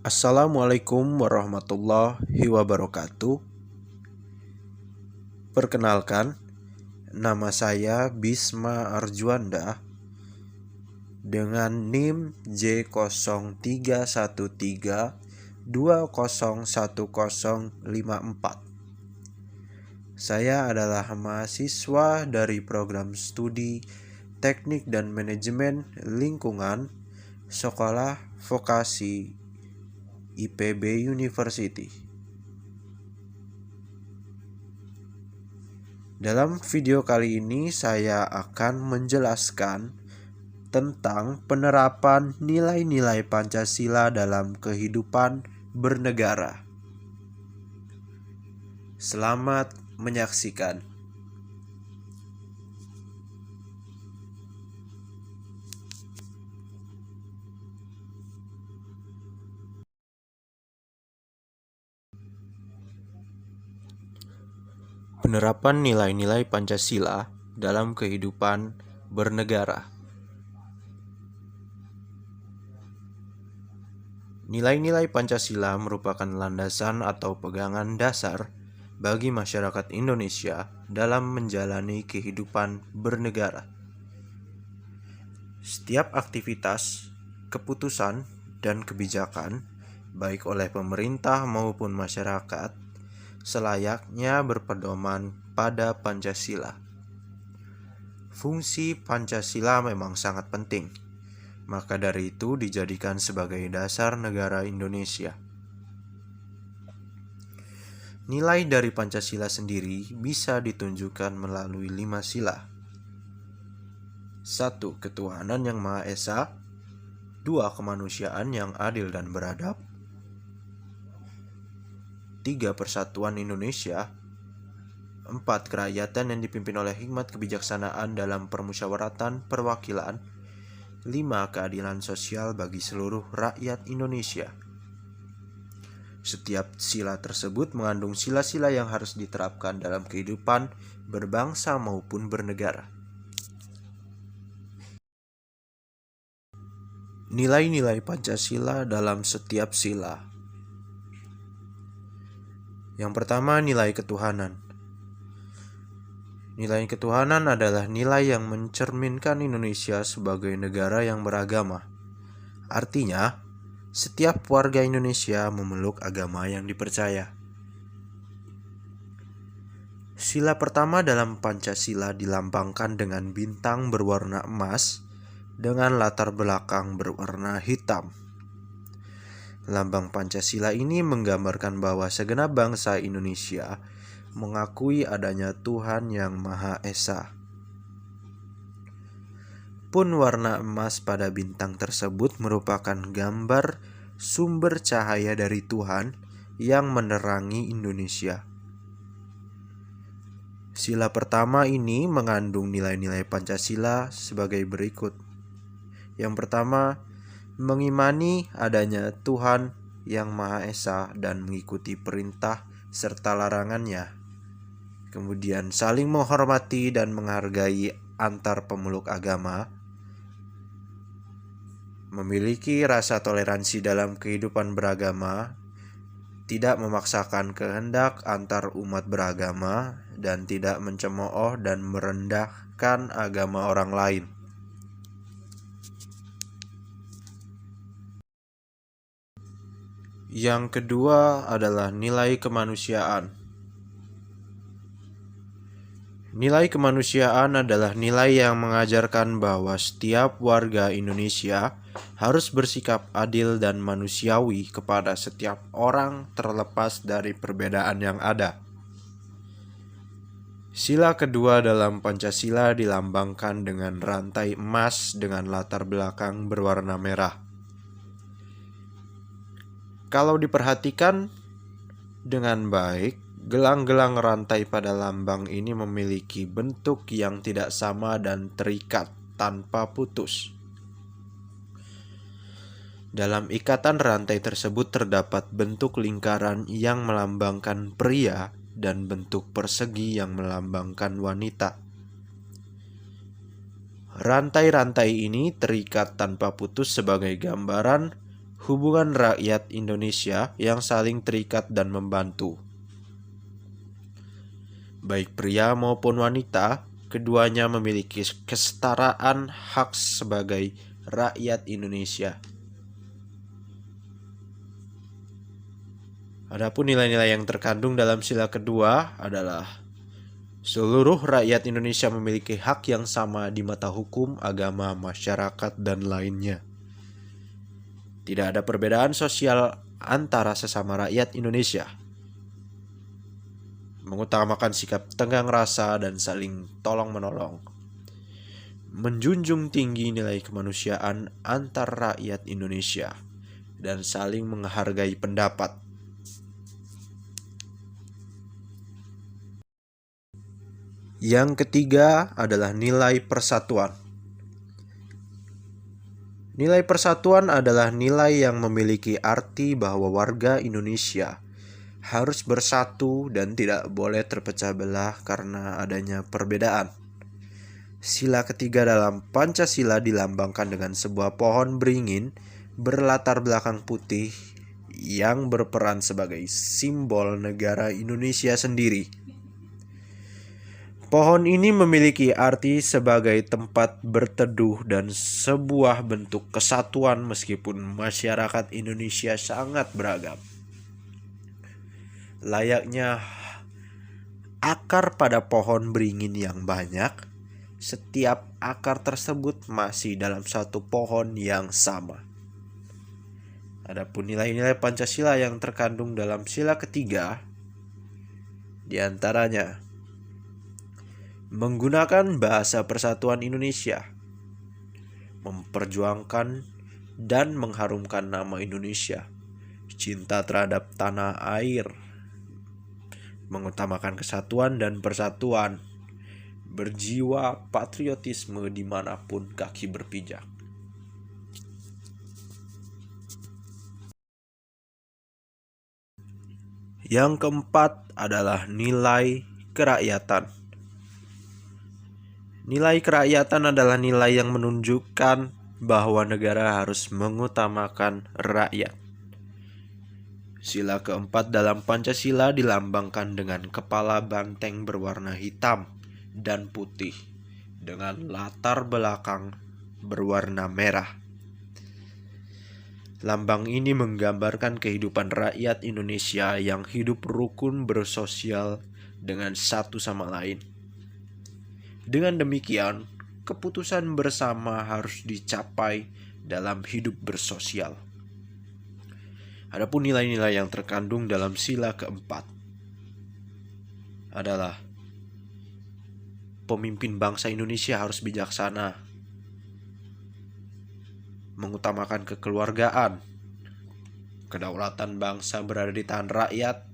Assalamualaikum warahmatullahi wabarakatuh. Perkenalkan, nama saya Bisma Arjuanda dengan NIM J0313201054. Saya adalah mahasiswa dari program studi Teknik dan Manajemen Lingkungan Sekolah Vokasi IPB University. Dalam video kali ini saya akan menjelaskan tentang penerapan nilai-nilai Pancasila dalam kehidupan bernegara. Selamat menyaksikan. Penerapan nilai-nilai Pancasila dalam kehidupan bernegara. Nilai-nilai Pancasila merupakan landasan atau pegangan dasar bagi masyarakat Indonesia dalam menjalani kehidupan bernegara. Setiap aktivitas, keputusan, dan kebijakan, baik oleh pemerintah maupun masyarakat, selayaknya berpedoman pada Pancasila. Fungsi Pancasila memang sangat penting, maka dari itu dijadikan sebagai dasar negara Indonesia. Nilai dari Pancasila sendiri bisa ditunjukkan melalui 5 sila. 1. Ketuhanan yang Maha Esa. 2. Kemanusiaan yang adil dan beradab. 3. Persatuan Indonesia. 4. Kerakyatan yang dipimpin oleh hikmat kebijaksanaan dalam permusyawaratan perwakilan. 5. Keadilan sosial bagi seluruh rakyat Indonesia. Setiap sila tersebut mengandung sila-sila yang harus diterapkan dalam kehidupan berbangsa maupun bernegara. Nilai-nilai Pancasila dalam setiap sila. Yang pertama, nilai ketuhanan. Nilai ketuhanan adalah nilai yang mencerminkan Indonesia sebagai negara yang beragama. Artinya, setiap warga Indonesia memeluk agama yang dipercaya. Sila pertama dalam Pancasila dilambangkan dengan bintang berwarna emas dengan latar belakang berwarna hitam. Lambang Pancasila ini menggambarkan bahwa segenap bangsa Indonesia mengakui adanya Tuhan yang Maha Esa. Pun warna emas pada bintang tersebut merupakan gambar sumber cahaya dari Tuhan yang menerangi Indonesia. Sila pertama ini mengandung nilai-nilai Pancasila sebagai berikut. Yang pertama, mengimani adanya Tuhan yang Maha Esa dan mengikuti perintah serta larangannya. Kemudian saling menghormati dan menghargai antar pemeluk agama. Memiliki rasa toleransi dalam kehidupan beragama, tidak memaksakan kehendak antar umat beragama, dan tidak mencemooh dan merendahkan agama orang lain. Yang kedua adalah nilai kemanusiaan. Nilai kemanusiaan adalah nilai yang mengajarkan bahwa setiap warga Indonesia harus bersikap adil dan manusiawi kepada setiap orang terlepas dari perbedaan yang ada. Sila kedua dalam Pancasila dilambangkan dengan rantai emas dengan latar belakang berwarna merah. Kalau diperhatikan dengan baik, gelang-gelang rantai pada lambang ini memiliki bentuk yang tidak sama dan terikat tanpa putus. Dalam ikatan rantai tersebut terdapat bentuk lingkaran yang melambangkan pria dan bentuk persegi yang melambangkan wanita. Rantai-rantai ini terikat tanpa putus sebagai gambaran hubungan rakyat Indonesia yang saling terikat dan membantu. Baik pria maupun wanita, keduanya memiliki kesetaraan hak sebagai rakyat Indonesia. Adapun nilai-nilai yang terkandung dalam sila kedua adalah seluruh rakyat Indonesia memiliki hak yang sama di mata hukum, agama, masyarakat, dan lainnya. Tidak ada perbedaan sosial antara sesama rakyat Indonesia. Mengutamakan sikap tenggang rasa dan saling tolong-menolong. Menjunjung tinggi nilai kemanusiaan antar rakyat Indonesia dan saling menghargai pendapat. Yang ketiga adalah nilai persatuan. Nilai persatuan adalah nilai yang memiliki arti bahwa warga Indonesia harus bersatu dan tidak boleh terpecah belah karena adanya perbedaan. Sila ketiga dalam Pancasila dilambangkan dengan sebuah pohon beringin berlatar belakang putih yang berperan sebagai simbol negara Indonesia sendiri. Pohon ini memiliki arti sebagai tempat berteduh dan sebuah bentuk kesatuan meskipun masyarakat Indonesia sangat beragam. Layaknya akar pada pohon beringin yang banyak, setiap akar tersebut masih dalam satu pohon yang sama. Adapun nilai-nilai Pancasila yang terkandung dalam sila ketiga, diantaranya menggunakan bahasa persatuan Indonesia, memperjuangkan dan mengharumkan nama Indonesia, cinta terhadap tanah air, mengutamakan kesatuan dan persatuan, berjiwa patriotisme dimanapun kaki berpijak. Yang keempat adalah nilai kerakyatan. Nilai kerakyatan adalah nilai yang menunjukkan bahwa negara harus mengutamakan rakyat. Sila keempat dalam Pancasila dilambangkan dengan kepala banteng berwarna hitam dan putih dengan latar belakang berwarna merah. Lambang ini menggambarkan kehidupan rakyat Indonesia yang hidup rukun bersosial dengan satu sama lain. Dengan demikian, keputusan bersama harus dicapai dalam hidup bersosial. Adapun nilai-nilai yang terkandung dalam sila keempat adalah pemimpin bangsa Indonesia harus bijaksana, mengutamakan kekeluargaan, kedaulatan bangsa berada di tangan rakyat,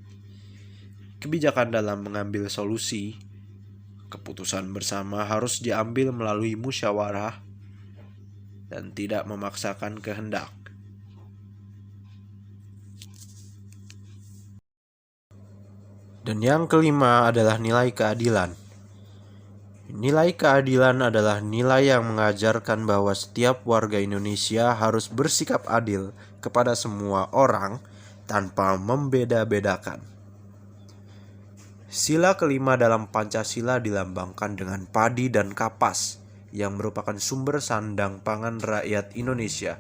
kebijakan dalam mengambil solusi, keputusan bersama harus diambil melalui musyawarah dan tidak memaksakan kehendak. Dan yang kelima adalah nilai keadilan. Nilai keadilan adalah nilai yang mengajarkan bahwa setiap warga Indonesia harus bersikap adil kepada semua orang tanpa membeda-bedakan. Sila kelima dalam Pancasila dilambangkan dengan padi dan kapas yang merupakan sumber sandang pangan rakyat Indonesia.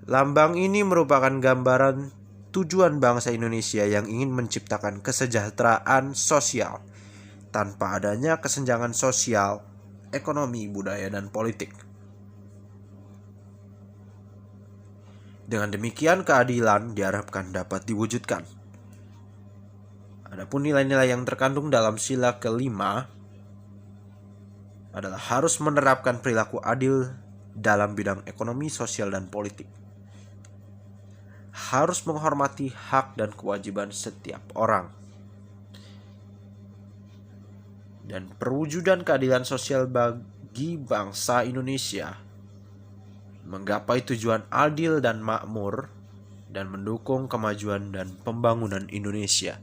Lambang ini merupakan gambaran tujuan bangsa Indonesia yang ingin menciptakan kesejahteraan sosial tanpa adanya kesenjangan sosial, ekonomi, budaya, dan politik. Dengan demikian keadilan diharapkan dapat diwujudkan. Adapun nilai-nilai yang terkandung dalam sila kelima adalah harus menerapkan perilaku adil dalam bidang ekonomi, sosial, dan politik. Harus menghormati hak dan kewajiban setiap orang. Dan perwujudan keadilan sosial bagi bangsa Indonesia menggapai tujuan adil dan makmur dan mendukung kemajuan dan pembangunan Indonesia.